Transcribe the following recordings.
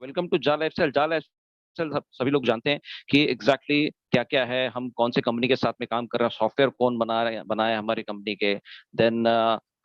Welcome to जा lifestyle. जा lifestyle सभी लोग जानते हैं कि एग्जैक्टली क्या क्या है, हम कौन से कंपनी के साथ में काम कर रहे हैं, सॉफ्टवेयर कौन बना रहे बनाए हमारी कंपनी के। देन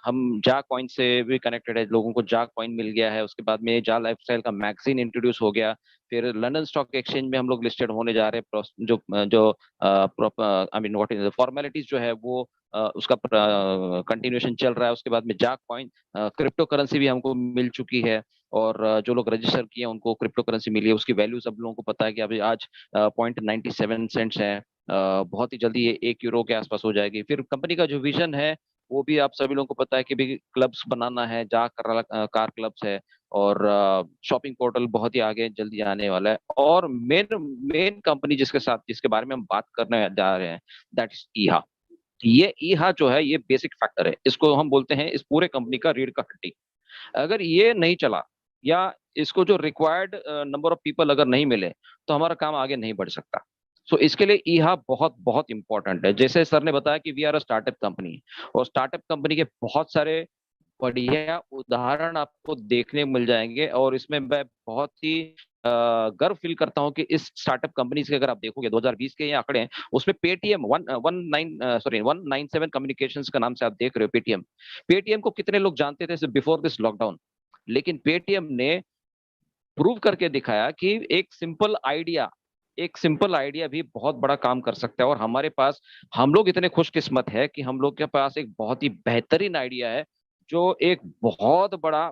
हम जा कॉइन से भी कनेक्टेड है, लोगों को जा कॉइन मिल गया है। उसके बाद में जा लाइफस्टाइल का मैगजीन इंट्रोड्यूस हो गया। फिर लंदन स्टॉक एक्सचेंज में हम लोग लिस्टेड होने जा रहे हैं। जो जो I mean what is formalities जो है वो उसका कंटिन्यूएशन चल रहा है। उसके बाद में जा कॉइन क्रिप्टो करेंसी भी हमको मिल चुकी है। और जो लोग रजिस्टर किए उनको क्रिप्टो करेंसी मिली है, उसकी वैल्यू सब लोगों को पता है कि अभी आज 0.97 सेंट्स है। बहुत ही जल्दी ये 1 यूरो के आसपास हो जाएगी। फिर कंपनी का जो विजन है वो भी आप सभी लोगों को पता है कि भी क्लब्स बनाना है, जा कार क्लब्स है। और शॉपिंग पोर्टल बहुत ही आगे जल्दी आने वाला है। और मेन मेन कंपनी जिसके बारे में हम बात करने जा रहे हैं, दैट इज ईहा। ये ईहा जो है ये बेसिक फैक्टर है, इसको हम बोलते हैं इस पूरे कंपनी का रीढ़ का हड्डी। अगर ये नहीं चला या इसको जो रिक्वायर्ड नंबर ऑफ पीपल अगर नहीं मिले तो हमारा काम आगे नहीं बढ़ सकता। सो इसके लिए ईहा बहुत बहुत इंपॉर्टेंट है। जैसे सर ने बताया कि we are a startup company, और स्टार्टअप कंपनी के बहुत सारे बढ़िया उदाहरण आपको देखने को मिल जाएंगे। और इसमें मैं बहुत ही गर्व फील करता हूं कि इस स्टार्टअप कंपनी के अगर आप देखोगे 2020 के ये आंकड़े हैं, उसमें पेटीएम 197 कम्युनिकेशंस का नाम से आप देख रहे हो। पेटीएम पेटीएम को कितने लोग जानते थे बिफोर दिस लॉकडाउन? लेकिन पेटीएम ने प्रूव करके दिखाया कि एक सिंपल आइडिया भी बहुत बड़ा काम कर सकता है। और हमारे पास, हम लोग इतने खुशकिस्मत है कि हम लोग के पास एक बहुत ही बेहतरीन आइडिया है जो एक बहुत बड़ा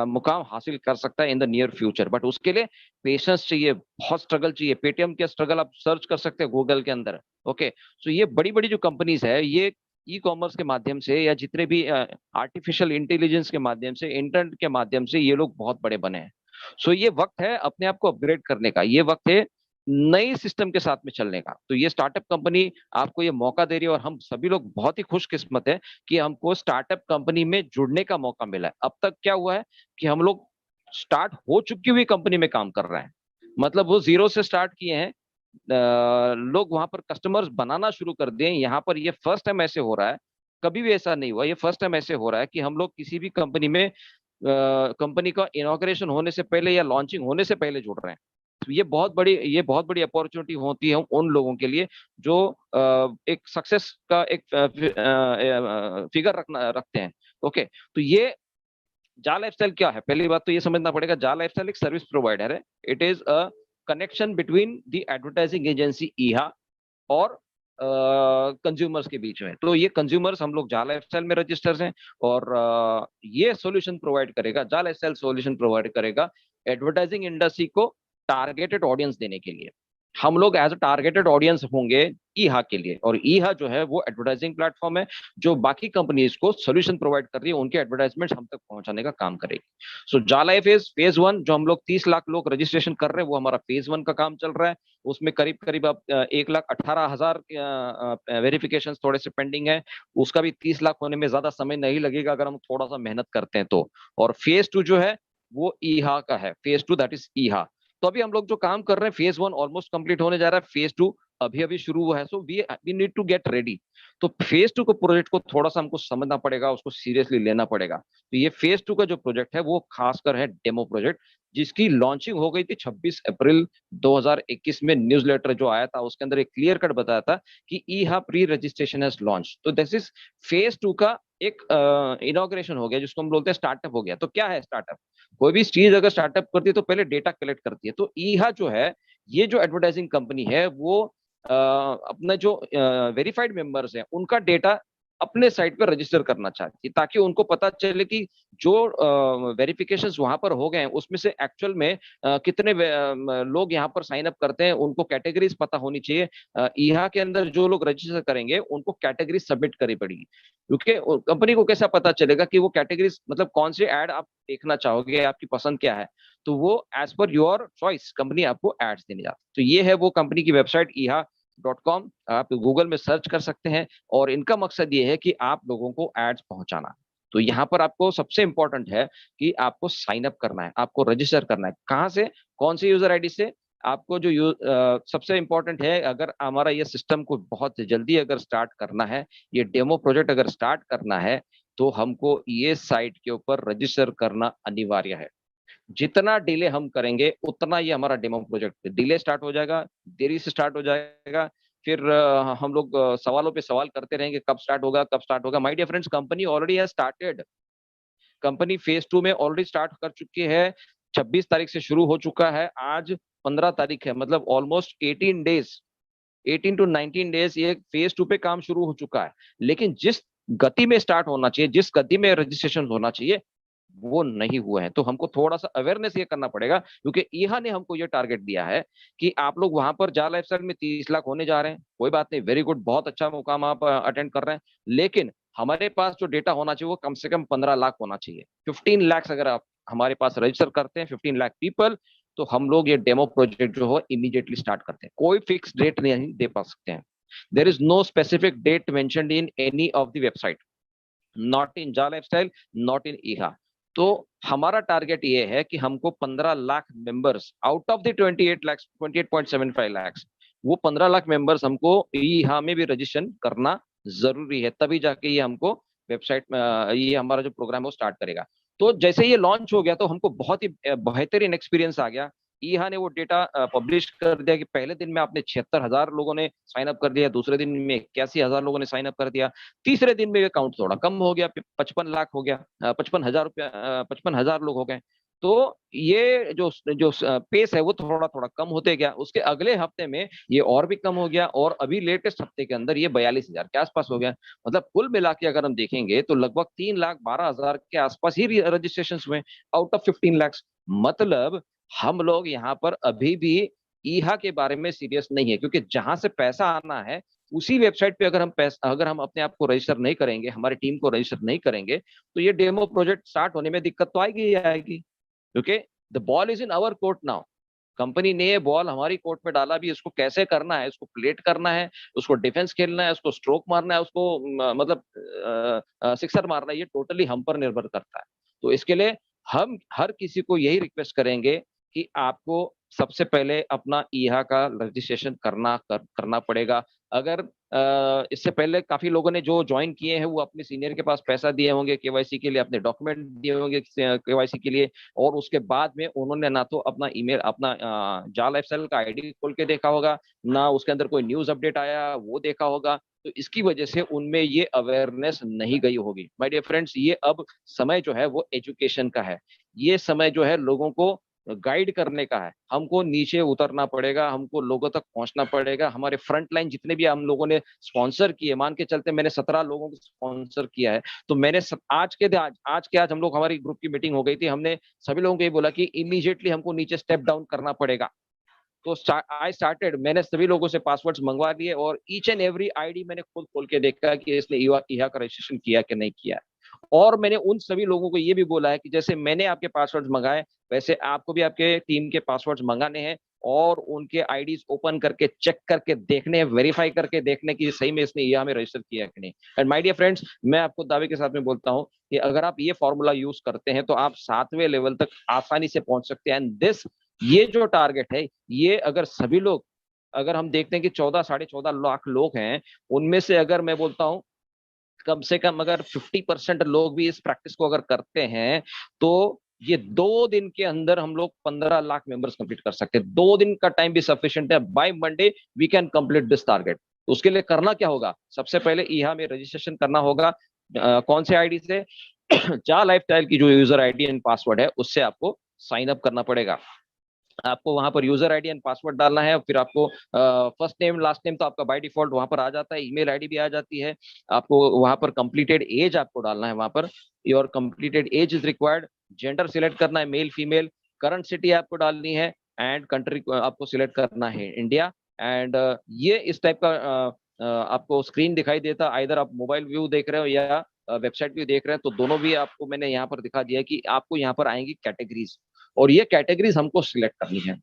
मुकाम हासिल कर सकता है in the near future. But उसके लिए पेशेंस चाहिए, बहुत स्ट्रगल चाहिए। पेटीएम के स्ट्रगल आप सर्च कर सकते हैं गूगल के अंदर। ओके, सो ये बड़ी बड़ी जो कंपनीज है, ये ई कॉमर्स के माध्यम से या जितने भी आर्टिफिशियल इंटेलिजेंस के माध्यम से, इंटरनेट के माध्यम से ये लोग बहुत बड़े बने हैं। सो ये वक्त है अपने आप को अपग्रेड करने का, ये वक्त है नई सिस्टम के साथ में चलने का। तो ये स्टार्टअप कंपनी आपको ये मौका दे रही है, और हम सभी लोग बहुत ही खुशकिस्मत है कि हमको स्टार्टअप कंपनी में जुड़ने का मौका मिला है। अब तक क्या हुआ है कि हम लोग स्टार्ट हो चुकी हुई कंपनी में काम कर रहे हैं, मतलब वो जीरो से स्टार्ट किए हैं। लोग वहां पर कस्टमर्स बनाना शुरू कर दिए। यहाँ पर ये फर्स्ट टाइम ऐसे हो रहा है, कभी भी ऐसा नहीं हुआ, ये फर्स्ट टाइम ऐसे हो रहा है कि हम लोग किसी भी कंपनी में कंपनी का इनॉग्रेशन होने से पहले या लॉन्चिंग होने से पहले जुड़ रहे हैं। तो ये बहुत बड़ी अपॉर्चुनिटी होती है उन लोगों के लिए जो एक सक्सेस का एक फिगर रखते हैं। ओके, तो ये जा लाइफस्टाइल क्या है? पहली बात तो ये समझना पड़ेगा, जा लाइफस्टाइल एक सर्विस प्रोवाइडर है। It is a connection between the advertising agency ईहा और कंज्यूमर्स के बीच में। तो ये कंज्यूमर्स हम लोग जा लाइफस्टाइल में रजिस्टर्स हैं। और ये सॉल्यूशन प्रोवाइड करेगा, जा लाइफस्टाइल सॉल्यूशन प्रोवाइड करेगा एडवर्टाइजिंग इंडस्ट्री को टारगेटेड ऑडियंस देने के लिए। हम लोग एज अ टारगेटेड ऑडियंस होंगे ईहा के लिए। और ईहा जो है वो एडवर्टाइजिंग प्लेटफॉर्म है जो बाकी कंपनीज को सोल्यूशन प्रोवाइड कर रही है, उनके एडवर्टाइजमेंट हम तक पहुंचाने का काम करेगी। सो जाला इज फेज वन, जो हम लोग 30 लाख लोग रजिस्ट्रेशन कर रहे हैं, वो हमारा फेज वन का काम चल रहा है। उसमें करीब करीब अब 1,18,000 वेरिफिकेशन थोड़े से पेंडिंग है। उसका भी 30 लाख होने में ज्यादा समय नहीं लगेगा अगर हम थोड़ा सा मेहनत करते हैं तो। और फेज टू जो है वो ईहा का है, फेज टू दैट इज ईहा। तो अभी हम लोग जो काम कर रहे हैं, फेज वन ऑलमोस्ट कंप्लीट होने जा रहा है, फेज टू अभी अभी शुरू हुआ है। So we need to get ready. तो फेज टू को प्रोजेक्ट को थोड़ा सा हमको समझना पड़ेगा, उसको सीरियसली लेना पड़ेगा। तो ये फेज टू का जो प्रोजेक्ट है वो खासकर है डेमो प्रोजेक्ट, जिसकी लॉन्चिंग हो गई थी 26 अप्रैल 2021 में। न्यूज़लेटर जो आया था उसके अंदर एक क्लियर कट बताया था कि ईहा प्री रजिस्ट्रेशन हैज लॉन्च। तो दिस इज फेज टू का एक इनॉग्रेशन हो गया, जिसको हम बोलते हैं स्टार्टअप हो गया। तो क्या है स्टार्टअप? कोई भी चीज अगर स्टार्टअप करती है तो पहले डेटा कलेक्ट करती है। तो ईहा जो है, ये जो एडवर्टाइजिंग कंपनी है, वो अपने जो वेरीफाइड मेंबर्स हैं उनका डेटा अपने साइट पर रजिस्टर करना चाहती है, ताकि उनको पता चले कि जो वेरिफिकेशन वहां पर हो गए हैं उसमें से एक्चुअल में कितने लोग यहाँ पर साइन अप करते हैं। उनको कैटेगरीज पता होनी चाहिए। ईहा के अंदर जो लोग रजिस्टर करेंगे उनको कैटेगरीज सबमिट करनी पड़ेगी, क्योंकि कंपनी को कैसा पता चलेगा कि वो कैटेगरीज, मतलब कौन सी एड आप देखना चाहोगे, आपकी पसंद क्या है। तो वो as per your choice company आपको एड्स देने जाती है। तो ये है वो कंपनी की वेबसाइट ईहा.com, आप गूगल में सर्च कर सकते हैं। और इनका मकसद ये है कि आप लोगों को एड्स पहुंचाना। तो यहाँ पर आपको सबसे इंपॉर्टेंट है कि आपको साइन अप करना है, आपको रजिस्टर करना है। कहाँ से? कौन सी यूजर आईडी से? आपको जो सबसे इंपॉर्टेंट है, अगर हमारा ये सिस्टम को बहुत जल्दी अगर स्टार्ट करना है, ये डेमो प्रोजेक्ट अगर स्टार्ट करना है, तो हमको ये साइट के ऊपर रजिस्टर करना अनिवार्य है। जितना डिले हम करेंगे उतना ये हमारा डेमो प्रोजेक्ट डिले स्टार्ट हो जाएगा, देरी से स्टार्ट हो जाएगा। फिर हम लोग सवालों पे सवाल करते रहेंगे, कब स्टार्ट होगा, कब स्टार्ट होगा। My dear friends, company already has started. Company phase 2 में ऑलरेडी स्टार्ट कर चुकी है। 26 तारीख से शुरू हो चुका है, आज 15 तारीख है, मतलब ऑलमोस्ट 18 डेज, 18 to 19 डेज ये फेज 2 पे काम शुरू हो चुका है। लेकिन जिस गति में स्टार्ट होना चाहिए, जिस गति में रजिस्ट्रेशन होना चाहिए, वो नहीं हुए हैं। तो हमको थोड़ा सा अवेयरनेस ये करना पड़ेगा, क्योंकि ईहा ने हमको ये टारगेट दिया है कि आप लोग वहां पर जा लाइफस्टाइल में 30 लाख होने जा रहे हैं। कोई बात नहीं, वेरी गुड, बहुत अच्छा मुकाम आप अटेंड कर रहे हैं। लेकिन हमारे पास जो डेटा होना चाहिए वो कम से कम 15 लाख होना चाहिए। 15 लाख अगर आप हमारे पास रजिस्टर करते हैं, 15 लाख पीपल, तो हम लोग ये डेमो प्रोजेक्ट जो हो इमीडिएटली स्टार्ट करते हैं। कोई फिक्स डेट नहीं दे पा सकते हैं। There is no specific date mentioned in any of the website, not in जा लाइफस्टाइल, नॉट इन ईहा। तो हमारा टारगेट ये है कि हमको 15 lakh members out of the 28 lakh, 28.75 lakh, वो 15 लाख मेंबर्स हमको ईहा में भी रजिस्ट्रेशन करना जरूरी है। तभी जाके ये हमको वेबसाइट में ये हमारा जो प्रोग्राम है वो स्टार्ट करेगा। तो जैसे ये लॉन्च हो गया तो हमको बहुत ही बेहतरीन एक्सपीरियंस आ गया। ईहा ने वो डेटा पब्लिश कर दिया कि पहले दिन में आपने 76,000 लोगों ने साइन अप कर दिया, दूसरे दिन में 81,000 लोगों ने साइन अप कर दिया, तीसरे दिन में ये काउंट थोड़ा कम हो गया, 55 लाख हो गया, 55,000 रुपया, 55,000 लोग हो गए। तो ये जो जो पेस है वो थोड़ा थोड़ा कम होते गया। उसके अगले हफ्ते में ये और भी कम हो गया, और अभी लेटेस्ट हफ्ते के अंदर ये 42,000 के आसपास हो गया। मतलब कुल मिला के अगर हम देखेंगे तो लगभग 3,12,000 के आसपास ही रजिस्ट्रेशन हुए आउट ऑफ 15 लाख। मतलब हम लोग यहाँ पर अभी भी ईहा के बारे में सीरियस नहीं है, क्योंकि जहां से पैसा आना है उसी वेबसाइट पे अगर हम अपने आप को रजिस्टर नहीं करेंगे, हमारी टीम को रजिस्टर नहीं करेंगे, तो ये डेमो प्रोजेक्ट स्टार्ट होने में दिक्कत तो आएगी ही आएगी। क्योंकि the ball is in our court now. Company ने ये बॉल हमारी कोर्ट में डाला भी, इसको कैसे करना है, इसको प्लेट करना है, उसको डिफेंस खेलना है, उसको स्ट्रोक मारना है, उसको मतलब सिक्सर मारना है, ये टोटली हम पर निर्भर करता है। तो इसके लिए हम हर किसी को यही रिक्वेस्ट करेंगे कि आपको सबसे पहले अपना ईहा का रजिस्ट्रेशन करना पड़ेगा। अगर इससे पहले काफी लोगों ने जो ज्वाइन किए हैं वो अपने सीनियर के पास पैसा दिए होंगे केवाईसी के लिए, अपने डॉक्यूमेंट दिए होंगे केवाईसी के लिए, और उसके बाद में उन्होंने ना तो अपना ईमेल, अपना जा लाइफस्टाइल का आईडी खोल के देखा होगा, ना उसके अंदर कोई न्यूज अपडेट आया वो देखा होगा। तो इसकी वजह से उनमें ये अवेयरनेस नहीं गई होगी। माय डियर फ्रेंड्स, ये अब समय जो है वो एजुकेशन का है। ये समय जो है लोगों को गाइड करने का है। हमको नीचे उतरना पड़ेगा, हमको लोगों तक पहुंचना पड़ेगा। हमारे फ्रंट लाइन जितने भी हम लोगों ने स्पॉन्सर किए, मान के चलते मैंने 17 लोगों को स्पॉन्सर किया है, तो मैंने आज हम लोग, हमारी ग्रुप की मीटिंग हो गई थी, हमने सभी लोगों को ये बोला कि इमीडिएटली हमको नीचे स्टेप डाउन करना पड़ेगा। तो आई स्टार्टेड, मैंने सभी लोगों से पासवर्ड्स मंगवा लिए, और ईच एंड एवरी आईडी मैंने खुद खोल के देखा कि इसने ईहा का रजिस्ट्रेशन किया कि नहीं किया। और मैंने उन सभी लोगों को ये भी बोला है कि जैसे मैंने आपके पासवर्ड्स मंगाए, वैसे आपको भी आपके टीम के पासवर्ड्स मंगाने हैं, और उनके आईडीज ओपन करके चेक करके देखने, वेरीफाई करके देखने की सही में इसने ईहा में रजिस्टर किया है कि नहीं। एंड माय डियर फ्रेंड्स, मैं आपको दावे के साथ में बोलता हूं कि अगर आप ये फॉर्मूला यूज करते हैं तो आप 7वें लेवल तक आसानी से पहुंच सकते हैं। एंड दिस, ये जो टारगेट है, ये अगर सभी लोग, अगर हम देखते हैं कि 14-14.5 लाख लोग हैं, उनमें से अगर मैं बोलता हूं कम से कम अगर 50% लोग भी इस प्रैक्टिस को अगर करते हैं, तो ये 2 दिन के अंदर हम लोग 15 लाख मेंबर्स कंप्लीट कर सकते हैं। 2 दिन का टाइम भी सफिशिएंट है। By Monday we can complete this target. तो उसके लिए करना क्या होगा, सबसे पहले ईहा में रजिस्ट्रेशन करना होगा। कौन से आईडी से? जा लाइफस्टाइल की जो यूजर आईडी एंड पासवर्ड है उससे आपको साइन अप करना पड़ेगा। आपको वहां पर यूजर आईडी एंड पासवर्ड डालना है, फिर आपको फर्स्ट नेम लास्ट नेम तो आपका बाय डिफॉल्ट वहां पर आ जाता है, ईमेल आईडी भी आ जाती है। आपको वहां पर कंप्लीटेड एज आपको डालना है, वहां पर your completed age is required. Gender select करना है, मेल फीमेल। करंट सिटी आपको डालनी है, एंड कंट्री आपको सिलेक्ट करना है इंडिया। एंड ये इस टाइप का आपको स्क्रीन दिखाई देता, आइदर आप मोबाइल व्यू देख रहे हो या वेबसाइट व्यू देख रहे हैं, तो दोनों भी आपको मैंने यहाँ पर दिखा दिया कि आपको यहाँ पर आएंगी कैटेगरीज, और ये कैटेगरीज हमको सिलेक्ट करनी है।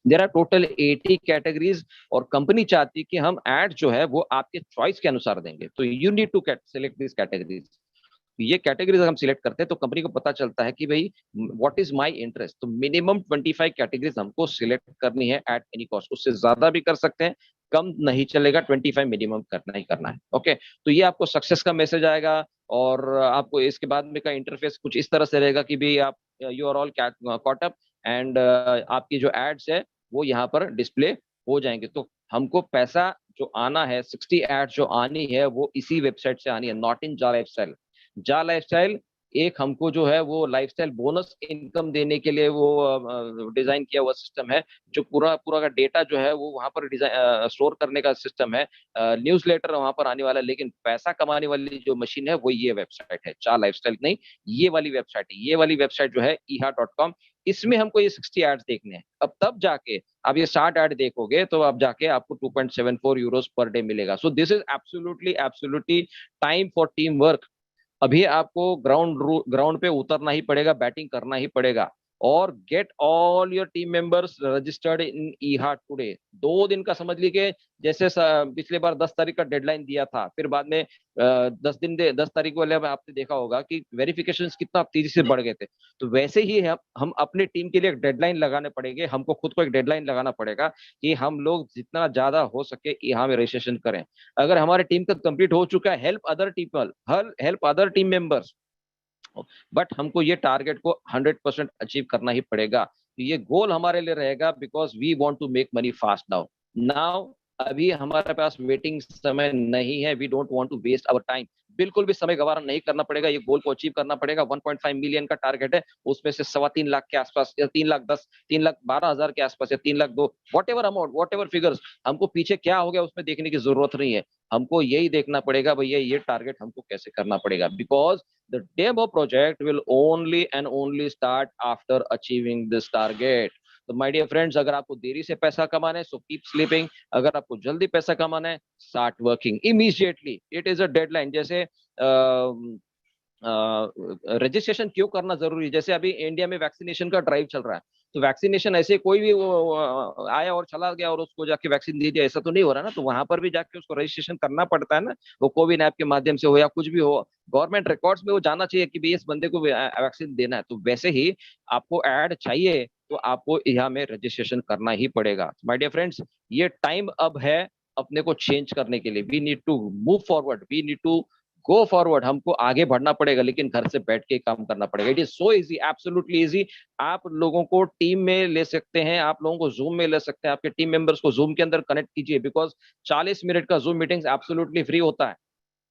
देर आर टोटल 80 कैटेगरीज, और कंपनी चाहती है कि हम एड जो है वो आपके चॉइस के अनुसार देंगे। तो you need to select this categories. ये कैटेगरीज हम सिलेक्ट करते हैं तो कंपनी को पता चलता है कि भाई व्हाट इज माय इंटरेस्ट। तो मिनिमम 25 कैटेगरीज हमको सिलेक्ट करनी है एट एनी कॉस्ट। उससे ज्यादा भी कर सकते हैं, कम नहीं चलेगा, 25 मिनिमम करना ही करना है। ओके, तो ये आपको सक्सेस का मैसेज आएगा, और आपको इसके बाद में का इंटरफेस कुछ इस तरह से रहेगा कि भाई आप you are all caught up and आपकी जो एड्स है वो यहाँ पर डिस्प्ले हो जाएंगे। तो हमको पैसा जो आना है, 60 एड्स जो आनी है वो इसी वेबसाइट से आनी है, नॉट इन जा लाइफस्टाइल। जा लाइफस्टाइल एक हमको जो है वो लाइफस्टाइल बोनस इनकम देने के लिए वो डिजाइन किया हुआ सिस्टम है, जो पूरा पूरा का डेटा जो है वो वहां पर डिजाइन स्टोर करने का सिस्टम है। न्यूज़लेटर वहां पर आने वाला है, लेकिन पैसा कमाने वाली जो मशीन है वो ये वेबसाइट है, चा लाइफस्टाइल नहीं, ये वाली वेबसाइट है। ये वाली वेबसाइट जो है eha.com, इसमें हमको ये 60 एड्स देखने हैं। अब तब जाके आप ये 60 ऐड देखोगे तो अब जाके आपको 2.74 यूरोस पर डे मिलेगा। So this is absolutely absolutely time for team work. अभी आपको ग्राउंड पे उतरना ही पड़ेगा, बैटिंग करना ही पड़ेगा। और get all your team members registered in ईहा टुडे। 2 दिन का समझ लीजिए, जैसे पिछले बार 10 तारीख का डेडलाइन दिया था, फिर बाद में 10 तारीख वाले आपने देखा होगा कि वेरिफिकेशन कितना तेजी से बढ़ गए थे। तो वैसे ही हम अपनी टीम के लिए एक डेडलाइन लगाने पड़ेंगे, हमको खुद को एक डेडलाइन लगाना पड़ेगा कि हम लोग जितना ज्यादा हो सके यहाँ में रजिस्ट्रेशन करें। अगर हमारे टीम का कंप्लीट हो चुका है, help other team members, but हमको ये टारगेट को 100% अचीव करना ही पड़ेगा। तो ये गोल हमारे लिए रहेगा, because we want to make money fast now. Now अभी हमारे पास वेटिंग समय नहीं है, we don't want to waste our time. बिल्कुल भी समय गवारा नहीं करना पड़ेगा, ये गोल को अचीव करना पड़ेगा। 1.5 मिलियन का टारगेट है, उसमें से 3.25 लाख के आसपास, या 3 लाख 10, 3 लाख 12 हजार के आसपास, या 3 lakh 2, what ever amount, what ever figures, हमको पीछे क्या हो गया उसमें देखने की जरूरत नहीं है। हमको यही देखना पड़ेगा भैया ये टारगेट हमको कैसे करना पड़ेगा, because the demo project will only and only start after achieving this target. तो माय डियर फ्रेंड्स, अगर आपको देरी से पैसा कमाना है सो कीप स्लीपिंग, अगर आपको जल्दी पैसा कमाना है start working immediately. It is a deadline. जैसे रजिस्ट्रेशन क्यों करना जरूरी है, जैसे अभी इंडिया में वैक्सीनेशन का ड्राइव चल रहा है, तो वैक्सीनेशन ऐसे कोई भी वो आया और चला गया और उसको जाके वैक्सीन दे दिया, ऐसा तो नहीं हो रहा ना। तो वहां पर भी जाके उसको रजिस्ट्रेशन करना पड़ता है ना, वो कोविन ऐप के माध्यम से हो या कुछ भी हो, गवर्नमेंट रिकॉर्ड्स में वो जाना चाहिए कि भाई इस बंदे को वैक्सीन देना है। तो वैसे ही आपको ऐड चाहिए तो आपको यहाँ में रजिस्ट्रेशन करना ही पड़ेगा। माय डियर फ्रेंड्स, ये टाइम अब है अपने को चेंज करने के लिए। We need to move forward, we need to go forward, हमको आगे बढ़ना पड़ेगा, लेकिन घर से बैठ के काम करना पड़ेगा। It is so easy, absolutely easy. आप लोगों को टीम में ले सकते हैं, आप लोगों को जूम में ले सकते हैं, आपके टीम मेंबर्स को जूम के अंदर कनेक्ट कीजिए, बिकॉज 40 मिनट का जूम मीटिंग एब्सोल्युटली फ्री होता है।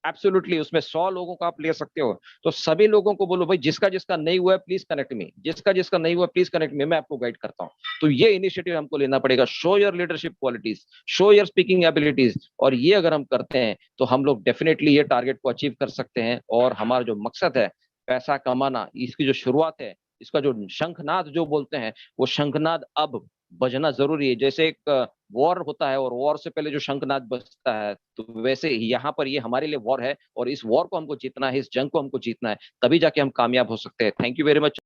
एब्सोल्युटली उसमें 100 लोगों को आप ले सकते हो। तो सभी लोगों को बोलो भाई जिसका जिसका नहीं हुआ है प्लीज कनेक्ट मी, जिसका जिसका नहीं हुआ प्लीज कनेक्ट मी, मैं आपको गाइड करता हूँ। तो ये इनिशिएटिव हमको लेना पड़ेगा। Show your leadership qualities, show your speaking abilities, और ये अगर हम करते हैं तो हम लोग डेफिनेटली ये टारगेट को अचीव कर सकते हैं। और हमारा जो मकसद है पैसा कमाना, इसकी जो शुरुआत है, इसका जो शंखनाद जो बोलते हैं, वो शंखनाद अब बजना जरूरी है। जैसे एक वॉर होता है और वॉर से पहले जो शंखनाद बजता है, तो वैसे यहाँ पर ये हमारे लिए वॉर है, और इस वॉर को हमको जीतना है, इस जंग को हमको जीतना है, तभी जाके हम कामयाब हो सकते हैं। Thank you very much.